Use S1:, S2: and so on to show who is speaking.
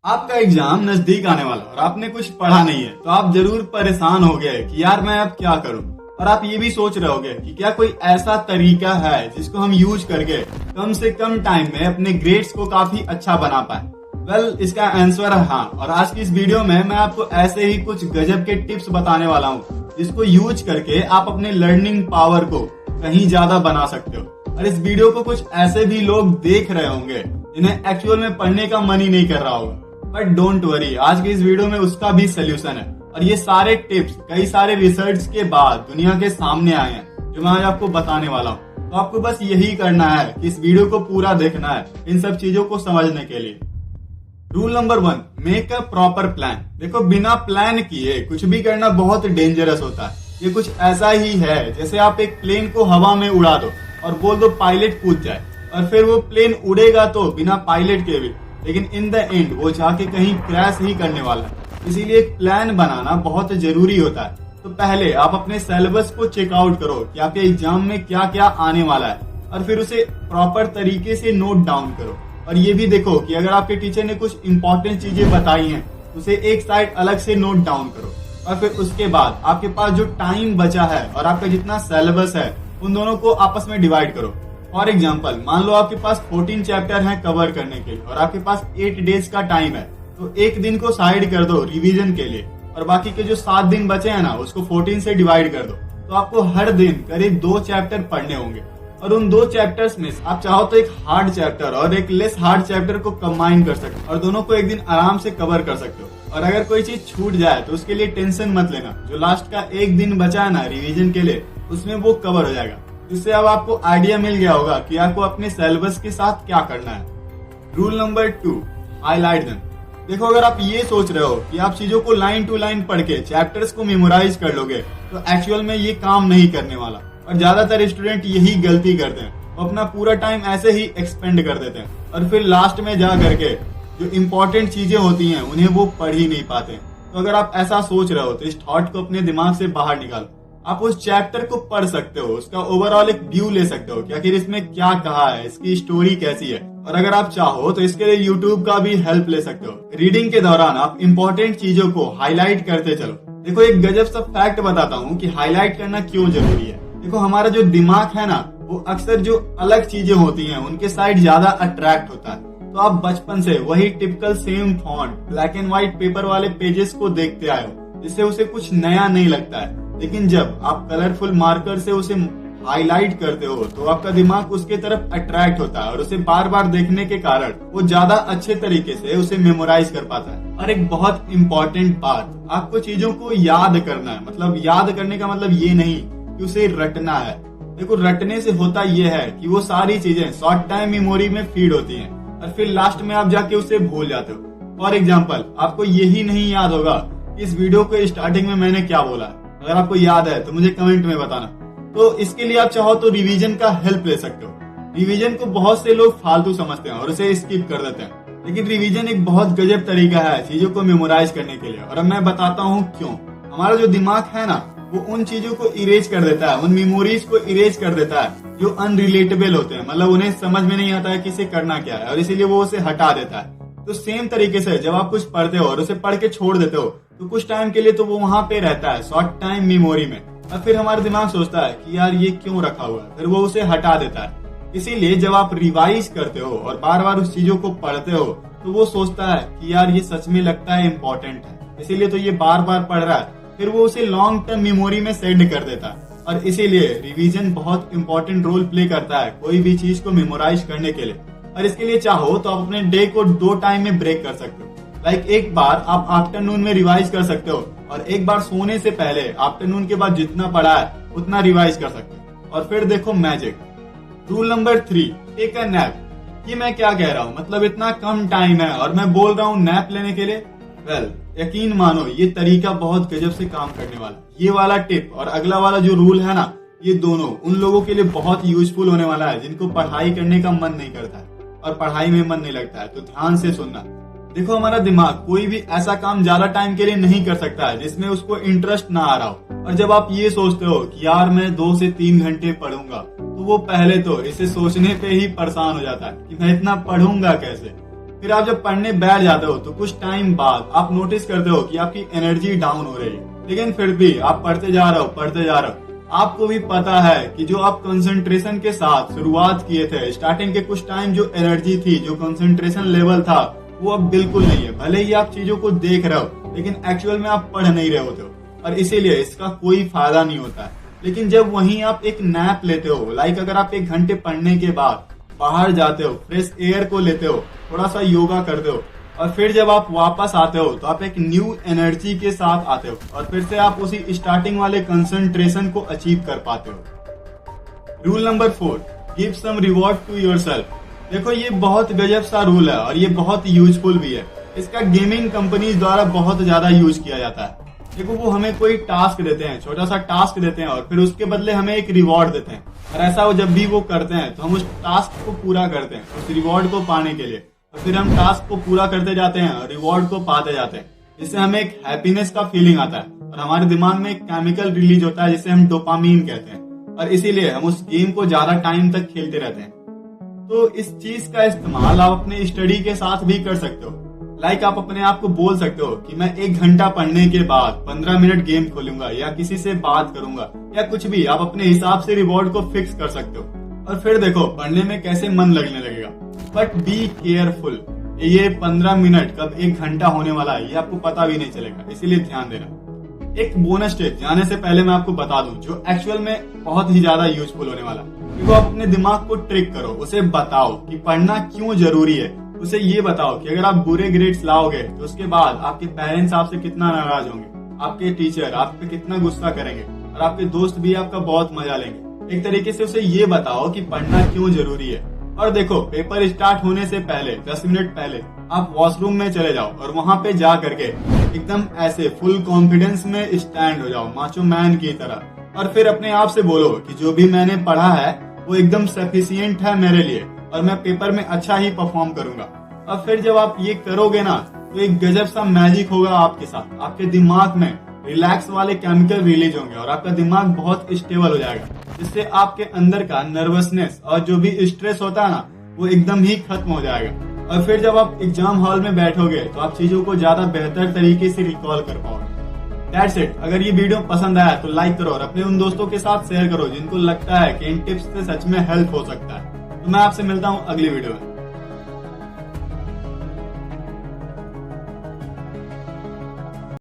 S1: आपका एग्जाम नजदीक आने वाला और आपने कुछ पढ़ा नहीं है तो आप जरूर परेशान हो गए कि यार मैं अब क्या करूं। और आप ये भी सोच रहे होगे कि क्या कोई ऐसा तरीका है जिसको हम यूज करके कम से कम टाइम में अपने ग्रेड्स को काफी अच्छा बना पाए। वेल, इसका आंसर है हाँ। और आज की इस वीडियो में मैं आपको ऐसे ही कुछ गजब के टिप्स बताने वाला हूँ जिसको यूज करके आप अपने लर्निंग पावर को कहीं ज्यादा बना सकते हो। और इस वीडियो को कुछ ऐसे भी लोग देख रहे होंगे जिन्हें एक्चुअल में पढ़ने का मन ही नहीं कर रहा होगा, बट डोंट वरी, आज के इस वीडियो में उसका भी सोल्यूशन है। और ये सारे टिप्स कई सारे रिसर्च के बाद दुनिया के सामने आए हैं जो मैं आज आपको बताने वाला हूँ। तो आपको बस यही करना है कि इस वीडियो को पूरा देखना है इन सब चीजों को समझने के लिए। Rule number 1, make a proper plan. देखो, बिना प्लान किए कुछ भी करना बहुत डेंजरस होता है। ये कुछ ऐसा ही है जैसे आप एक प्लेन को हवा में उड़ा दो और बोल दो पायलट कूद जाए, और फिर वो प्लेन उड़ेगा तो बिना पायलट के भी, लेकिन इन द एंड वो जाके कहीं क्रैश ही करने वाला है। इसीलिए एक प्लान बनाना बहुत जरूरी होता है। तो पहले आप अपने सिलेबस को चेकआउट करो कि आपके एग्जाम में क्या क्या आने वाला है, और फिर उसे प्रॉपर तरीके से नोट डाउन करो। और ये भी देखो कि अगर आपके टीचर ने कुछ इंपॉर्टेंट चीजें बताई हैं उसे एक साइड अलग से नोट डाउन करो। और फिर उसके बाद आपके पास जो टाइम बचा है और आपका जितना सिलेबस है उन दोनों को आपस में डिवाइड करो। फॉर एग्जाम्पल, मान लो आपके पास 14 चैप्टर हैं कवर करने के लिए और आपके पास 8 डेज का टाइम है, तो एक दिन को साइड कर दो रिवीजन के लिए, और बाकी के जो 7 दिन बचे हैं ना उसको 14 से डिवाइड कर दो। तो आपको हर दिन करीब 2 चैप्टर पढ़ने होंगे, और उन 2 चैप्टर्स में आप चाहो तो एक हार्ड चैप्टर और एक लेस हार्ड चैप्टर को कंबाइन कर सकते हो और दोनों को एक दिन आराम से कवर कर सकते हो। और अगर कोई चीज छूट जाए तो उसके लिए टेंशन मत लेना, जो लास्ट का एक दिन बचा है ना रिवीजन के लिए उसमें वो कवर हो जाएगा। इससे अब आपको आइडिया मिल गया होगा कि आपको अपने सिलेबस के साथ क्या करना है। Rule number 2, highlight them. देखो, अगर आप ये सोच रहे हो कि आप चीजों को लाइन टू लाइन पढ़ के चैप्टर्स को मेमोराइज कर लोगे तो एक्चुअल में ये काम नहीं करने वाला। और ज्यादातर स्टूडेंट यही गलती करते हैं, वो अपना पूरा टाइम ऐसे ही एक्सपेंड कर देते हैं और फिर लास्ट में जा करके जो इम्पोर्टेंट चीजें होती हैं उन्हें वो पढ़ ही नहीं पाते। तो अगर आप ऐसा सोच रहे हो तो इस थॉट को अपने दिमाग से बाहर निकालो। आप उस चैप्टर को पढ़ सकते हो, उसका ओवरऑल एक व्यू ले सकते हो कि आखिर इसमें क्या कहा है, इसकी स्टोरी कैसी है। और अगर आप चाहो तो इसके लिए यूट्यूब का भी हेल्प ले सकते हो। रीडिंग के दौरान आप इंपॉर्टेंट चीजों को हाईलाइट करते चलो। देखो, एक गजब सा फैक्ट बताता हूँ कि हाईलाइट करना क्यों जरूरी है। देखो, हमारा जो दिमाग है ना वो अक्सर जो अलग चीजें होती हैं उनके साइड ज्यादा अट्रैक्ट होता है। तो आप बचपन से वही typical same font black and white paper वाले पेजेस को देखते आए हो, जिससे उसे कुछ नया नहीं लगता है। लेकिन जब आप कलरफुल मार्कर से उसे हाईलाइट करते हो तो आपका दिमाग उसके तरफ अट्रैक्ट होता है और उसे बार बार देखने के कारण वो ज्यादा अच्छे तरीके से उसे मेमोराइज कर पाता है। और एक बहुत इंपॉर्टेंट बात, आपको चीजों को याद करना है। मतलब याद करने का मतलब ये नहीं कि उसे रटना है। देखो, रटने से होता ये है कि वो सारी चीजें शॉर्ट टाइम मेमोरी में फीड होती हैं और फिर लास्ट में आप जाके उसे भूल जाते हो। फॉर एग्जाम्पल, आपको यही नहीं याद होगा कि इस वीडियो को स्टार्टिंग में मैंने क्या बोला। अगर आपको याद है तो मुझे कमेंट में बताना। तो इसके लिए आप चाहो तो रिवीजन का हेल्प ले सकते हो। रिवीजन को बहुत से लोग फालतू समझते हैं और उसे स्किप कर देते हैं, लेकिन रिवीजन एक बहुत गजब तरीका है चीजों को मेमोराइज करने के लिए। और अब मैं बताता हूँ क्यों। हमारा जो दिमाग है ना वो उन चीजों को इरेज कर देता है, उन मेमोरीज को इरेज कर देता है जो अनरिलेटेबल होते हैं। मतलब उन्हें समझ में नहीं आता है कि इसे करना क्या है, और इसीलिए वो उसे हटा देता है। तो सेम तरीके से जब आप कुछ पढ़ते हो और उसे पढ़ के छोड़ देते हो तो कुछ टाइम के लिए तो वो वहां पे रहता है शॉर्ट टाइम मेमोरी में, और फिर हमारा दिमाग सोचता है कि यार ये क्यों रखा हुआ है, फिर वो उसे हटा देता है। इसीलिए जब आप रिवाइज करते हो और बार बार उस चीजों को पढ़ते हो तो वो सोचता है कि यार ये सच में लगता है इम्पोर्टेंट है, इसीलिए तो ये बार बार पढ़ रहा है। फिर वो उसे लॉन्ग टर्म मेमोरी में सेंड कर देता है। और इसीलिए रिवीजन बहुत इंपॉर्टेंट रोल प्ले करता है कोई भी चीज को मेमोराइज करने के लिए। और इसके लिए चाहो तो आप अपने डे को 2 टाइम में ब्रेक कर सकते हो। लाइक एक बार आप आफ्टरनून में रिवाइज कर सकते हो और एक बार सोने से पहले आफ्टरनून के बाद जितना पढ़ा है उतना रिवाइज कर सकते हो। और फिर देखो magic. Rule number 3, take a nap. ये मैं क्या कह रहा हूँ, मतलब इतना कम टाइम है और मैं बोल रहा हूँ नैप लेने के लिए। वेल, यकीन मानो ये तरीका बहुत गजब से काम करने वाला। ये वाला टिप और अगला वाला जो रूल है ना, ये दोनों उन लोगों के लिए बहुत यूजफुल होने वाला है जिनको पढ़ाई करने का मन नहीं करता है और पढ़ाई में मन नहीं लगता है। तो ध्यान से सुनना। देखो, हमारा दिमाग कोई भी ऐसा काम ज्यादा टाइम के लिए नहीं कर सकता है जिसमें उसको इंटरेस्ट ना आ रहा हो। और जब आप ये सोचते हो कि यार मैं 2 से 3 घंटे पढ़ूंगा, तो वो पहले तो इसे सोचने पे ही परेशान हो जाता है कि मैं इतना पढ़ूंगा कैसे। फिर आप जब पढ़ने बैठ जाते हो तो कुछ टाइम बाद आप नोटिस करते हो कि आपकी एनर्जी डाउन हो रही है, लेकिन फिर भी आप पढ़ते जा रहे हो। आपको भी पता है कि जो आप कंसंट्रेशन के साथ शुरुआत किए थे, स्टार्टिंग के कुछ टाइम जो एनर्जी थी, जो कंसंट्रेशन लेवल था, वो अब बिल्कुल नहीं है। भले ही आप चीजों को देख रहे हो, लेकिन एक्चुअल में आप पढ़ नहीं रहे होते हो और इसीलिए इसका कोई फायदा नहीं होता है। लेकिन जब वहीं आप एक नैप लेते हो, लाइक अगर आप 1 घंटे पढ़ने के बाद बाहर जाते हो, फ्रेश एयर को लेते हो, थोड़ा सा योगा करते हो और फिर जब आप वापस आते हो तो आप एक न्यू एनर्जी के साथ आते हो और फिर से आप उसी स्टार्टिंग वाले कंसंट्रेशन को अचीव कर पाते हो। Rule number 4, give some reward to yourself. देखो ये बहुत गजब सा रूल है और ये बहुत यूजफुल भी है। इसका गेमिंग कंपनीज द्वारा बहुत ज्यादा यूज किया जाता है। देखो वो हमें कोई टास्क देते हैं, छोटा सा टास्क देते हैं और फिर उसके बदले हमें एक रिवॉर्ड देते हैं और ऐसा वो जब भी वो करते हैं तो हम उस टास्क को पूरा करते हैं उस रिवॉर्ड को पाने के लिए। और फिर हम टास्क को पूरा करते जाते हैं और रिवॉर्ड को पाते जाते हैं। इससे हमें एक हैप्पीनेस का फीलिंग आता है और हमारे दिमाग में एक केमिकल रिलीज होता है जिसे हम डोपामीन कहते हैं और इसीलिए हम उस गेम को ज्यादा टाइम तक खेलते रहते हैं। तो इस चीज का इस्तेमाल आप अपने स्टडी के साथ भी कर सकते हो। लाइक आप अपने आप को बोल सकते हो कि मैं 1 घंटा पढ़ने के बाद 15 मिनट गेम खोलूंगा या किसी से बात करूंगा या कुछ भी। आप अपने हिसाब से रिवॉर्ड को फिक्स कर सकते हो और फिर देखो पढ़ने में कैसे मन लगने लगेगा। बट बी केयरफुल, ये 15 मिनट कब 1 घंटा होने वाला है ये आपको पता भी नहीं चलेगा, इसीलिए ध्यान देना। एक बोनस टिप जाने से पहले मैं आपको बता दूं जो एक्चुअल में बहुत ही ज्यादा यूजफुल होने वाला है। देखो आप अपने दिमाग को ट्रिक करो, उसे बताओ कि पढ़ना क्यों जरूरी है। उसे ये बताओ कि अगर आप बुरे ग्रेड्स लाओगे तो उसके बाद आपके पेरेंट्स आपसे कितना नाराज होंगे, आपके टीचर आप पे कितना गुस्सा करेंगे और आपके दोस्त भी आपका बहुत मजा लेंगे। एक तरीके से उसे ये बताओ कि पढ़ना क्यों जरूरी है। और देखो पेपर स्टार्ट होने से पहले 10 मिनट पहले आप वॉशरूम में चले जाओ और वहां पे जा करके एकदम ऐसे फुल कॉन्फिडेंस में स्टैंड हो जाओ माचो मैन की तरह और फिर अपने आप से बोलो कि जो भी मैंने पढ़ा है वो एकदम सफिशिएंट है मेरे लिए और मैं पेपर में अच्छा ही परफॉर्म करूंगा। और फिर जब आप ये करोगे ना तो एक गजब सा मैजिक होगा आपके साथ। आपके दिमाग में रिलैक्स वाले केमिकल रिलीज होंगे और आपका दिमाग बहुत स्टेबल हो जाएगा, जिससे आपके अंदर का नर्वसनेस और जो भी स्ट्रेस होता है ना वो एकदम ही खत्म हो जाएगा। और फिर जब आप एग्जाम हॉल में बैठोगे तो आप चीजों को ज्यादा बेहतर तरीके से रिकॉल कर पाओगे। That's it. अगर ये वीडियो पसंद आया तो लाइक करो और अपने उन दोस्तों के साथ शेयर करो जिनको लगता है कि इन टिप्स से सच में हेल्प हो सकता है। तो मैं आपसे मिलता हूँ अगली वीडियो में।